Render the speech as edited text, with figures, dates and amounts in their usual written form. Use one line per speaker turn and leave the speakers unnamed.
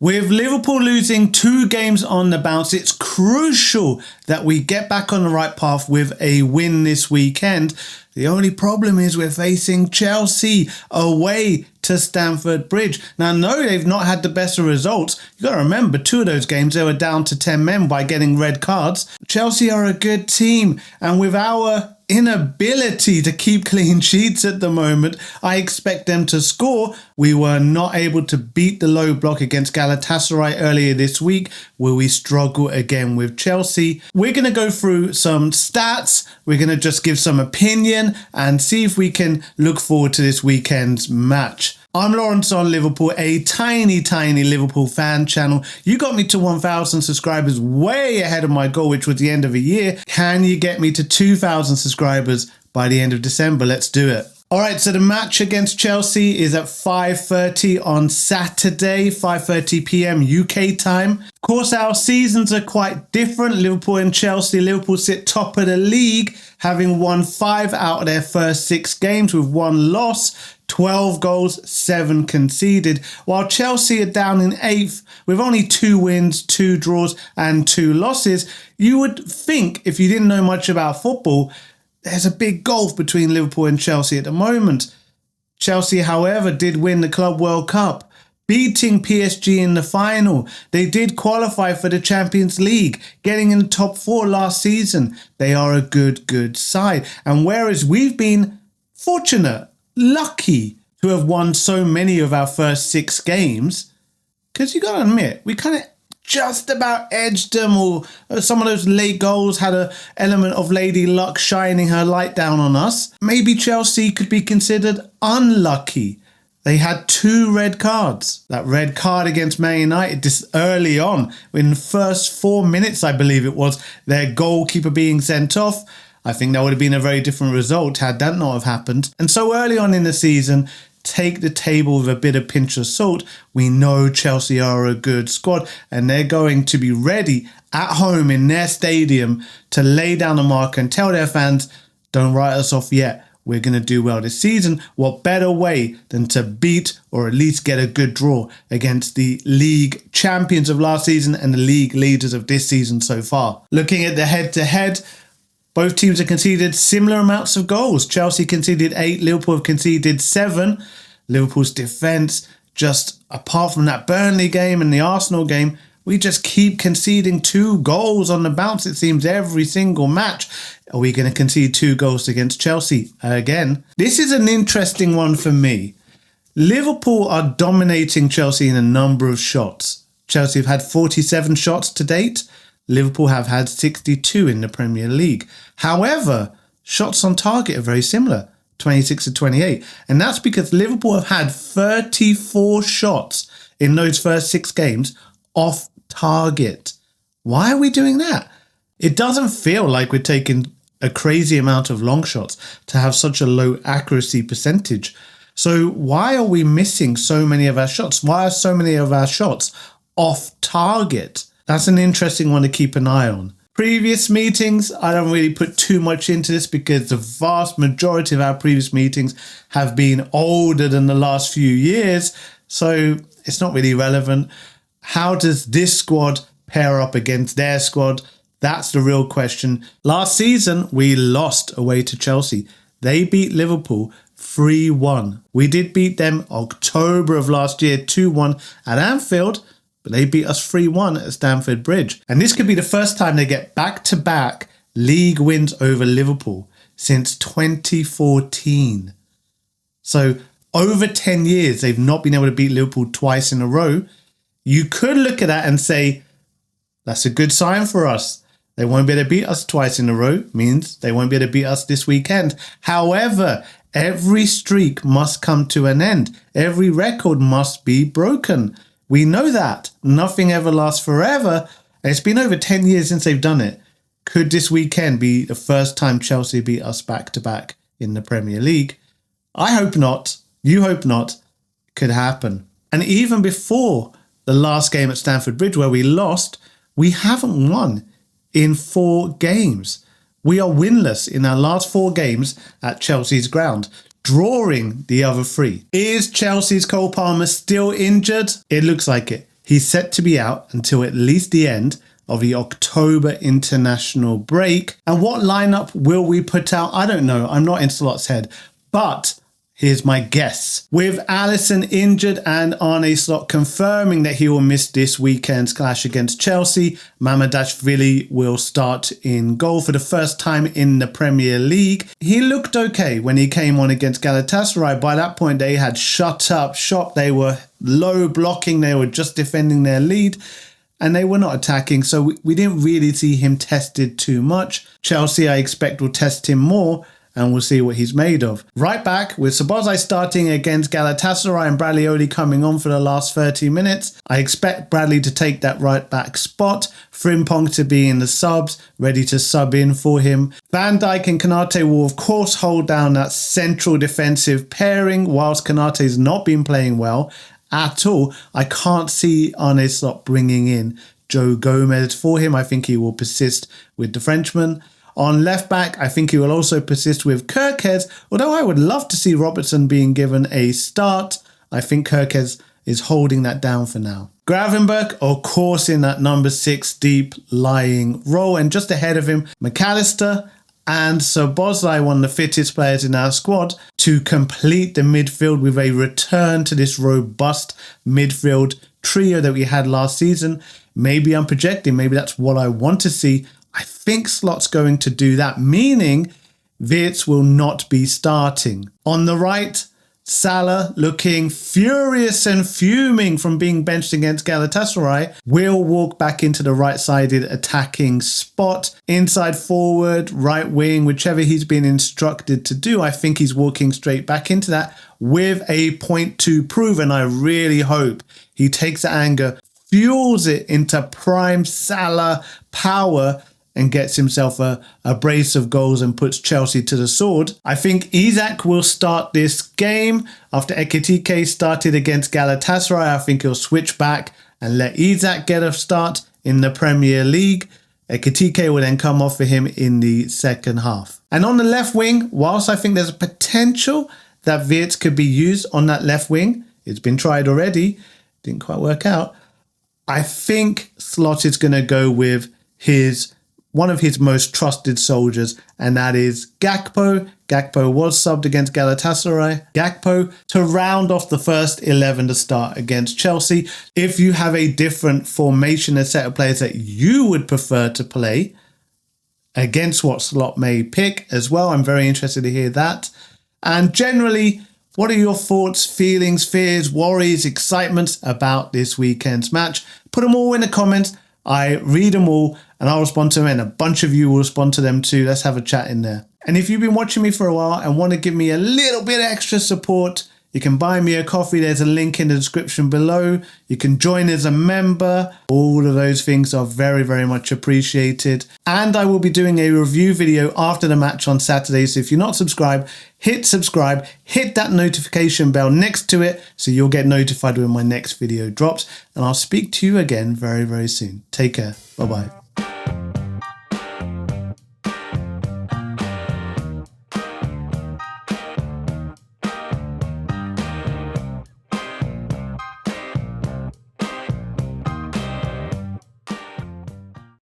With Liverpool losing 2 games on the bounce, it's crucial that we get back on the right path with a win this weekend. The only problem is we're facing Chelsea away to Stamford Bridge. Now, no, they've not had the best of results. You've got to remember, 2 of those games, they were down to 10 men by getting red cards. Chelsea are a good team, and with our inability to keep clean sheets at the moment, I expect them to score. We were not able to beat the low block against Galatasaray earlier this week, where we struggle again with Chelsea. We're going to go through some stats. We're going to just give some opinion and see if we can look forward to this weekend's match. I'm Laurence on Liverpool, a tiny Liverpool fan channel. You got me to 1,000 subscribers way ahead of my goal, which was the end of a year. Can you get me to 2,000 subscribers by the end of December? Let's do it. All right, so the match against Chelsea is at 5:30 on Saturday, 5:30 p.m. UK time. Of course, our seasons are quite different. Liverpool and Chelsea. Liverpool sit top of the league, having won 5 out of their first 6 games with 1 loss. 12 goals, 7 conceded, while Chelsea are down in 8th with only 2 wins, 2 draws and 2 losses. You would think, if you didn't know much about football, there's a big gulf between Liverpool and Chelsea at the moment. Chelsea, however, did win the Club World Cup, beating PSG in the final. They did qualify for the Champions League, getting in the top 4 last season. They are a good side. And whereas we've been fortunate, lucky to have won so many of our first 6 games, because you got to admit, we kind of just about edged them, or some of those late goals had an element of Lady Luck shining her light down on us. Maybe Chelsea could be considered unlucky. They had 2 red cards. That red card against Man United this early on, in the first 4 minutes, I believe it was, their goalkeeper being sent off. I think that would have been a very different result had that not have happened. And so early on in the season, take the table with a bit of pinch of salt. We know Chelsea are a good squad and they're going to be ready at home in their stadium to lay down the mark and tell their fans, don't write us off yet. We're going to do well this season. What better way than to beat or at least get a good draw against the league champions of last season and the league leaders of this season so far. Looking at the head-to-head, both teams have conceded similar amounts of goals. Chelsea conceded 8, Liverpool have conceded 7. Liverpool's defence, just apart from that Burnley game and the Arsenal game, we just keep conceding 2 goals on the bounce, it seems, every single match. Are we going to concede 2 goals against Chelsea again? This is an interesting one for me. Liverpool are dominating Chelsea in a number of shots. Chelsea have had 47 shots to date. Liverpool have had 62 in the Premier League. However, shots on target are very similar, 26 to 28. And that's because Liverpool have had 34 shots in those first 6 games off target. Why are we doing that? It doesn't feel like we're taking a crazy amount of long shots to have such a low accuracy percentage. So why are we missing so many of our shots? Why are so many of our shots off target? That's an interesting one to keep an eye on. Previous meetings, I don't really put too much into this because the vast majority of our previous meetings have been older than the last few years, so it's not really relevant. How does this squad pair up against their squad? That's the real question. Last season, we lost away to Chelsea. They beat Liverpool 3-1. We did beat them October of last year 2-1 at Anfield, but they beat us 3-1 at Stamford Bridge. And this could be the first time they get back-to-back league wins over Liverpool since 2014. So over 10 years, they've not been able to beat Liverpool twice in a row. You could look at that and say, that's a good sign for us. They won't be able to beat us twice in a row. Means they won't be able to beat us this weekend. However, every streak must come to an end. Every record must be broken. We know that. Nothing ever lasts forever. And it's been over 10 years since they've done it. Could this weekend be the first time Chelsea beat us back-to-back in the Premier League? I hope not. You hope not. It could happen. And even before the last game at Stamford Bridge where we lost, we haven't won in 4 games. We are winless in our last 4 games at Chelsea's ground, drawing the other 3. Is Chelsea's Cole Palmer still injured? It looks like it. He's set to be out until at least the end of the October international break. And what lineup will we put out? I don't know. I'm not in Slot's head. But here's my guess. With Alisson injured and Arne Slot confirming that he will miss this weekend's clash against Chelsea, Mamardashvili will start in goal for the first time in the Premier League. He looked okay when he came on against Galatasaray. By that point, they had shut up shop. They were low blocking. They were just defending their lead. And they were not attacking, so we didn't really see him tested too much. Chelsea, I expect, will test him more, and we'll see what he's made of. Right back, with Szoboszlai starting against Galatasaray and Bradley only coming on for the last 30 minutes. I expect Bradley to take that right back spot. Frimpong to be in the subs, ready to sub in for him. Van Dijk and Konate will of course hold down that central defensive pairing, whilst Konate's not been playing well at all. I can't see Arne Slot bringing in Joe Gomez for him. I think he will persist with the Frenchman. On left back, I think he will also persist with Kerkez, although I would love to see Robertson being given a start. I think Kerkez is holding that down for now. Gravenberch, of course, in that number 6 deep lying role, and just ahead of him, McAllister and Szoboszlai, one of the fittest players in our squad, to complete the midfield with a return to this robust midfield trio that we had last season. Maybe I'm projecting, maybe that's what I want to see. I think Slot's going to do that, meaning Wirtz will not be starting. On the right, Salah, looking furious and fuming from being benched against Galatasaray, will walk back into the right-sided attacking spot. Inside forward, right wing, whichever he's been instructed to do, I think he's walking straight back into that with a point to prove. And I really hope he takes that anger, fuels it into prime Salah power, and gets himself a brace of goals and puts Chelsea to the sword. I think Isak will start this game. After Ekitike started against Galatasaray, I think he'll switch back and let Isak get a start in the Premier League. Ekitike will then come off for him in the second half. And on the left wing, whilst I think there's a potential that Wirtz could be used on that left wing, it's been tried already, didn't quite work out, I think Slot is going to go with one of his most trusted soldiers, and that is Gakpo. Gakpo was subbed against Galatasaray. Gakpo to round off the first 11 to start against Chelsea. If you have a different formation and set of players that you would prefer to play against what Slot may pick as well, I'm very interested to hear that. And generally, what are your thoughts, feelings, fears, worries, excitements about this weekend's match? Put them all in the comments. I read them all and I'll respond to them, and a bunch of you will respond to them too. Let's have a chat in there. And if you've been watching me for a while and want to give me a little bit extra support, you can buy me a coffee. There's a link in the description below. You can join as a member. All of those things are very, very much appreciated. And I will be doing a review video after the match on Saturday. So if you're not subscribed, hit subscribe, hit that notification bell next to it so you'll get notified when my next video drops. And I'll speak to you again very, very soon. Take care. Bye-bye.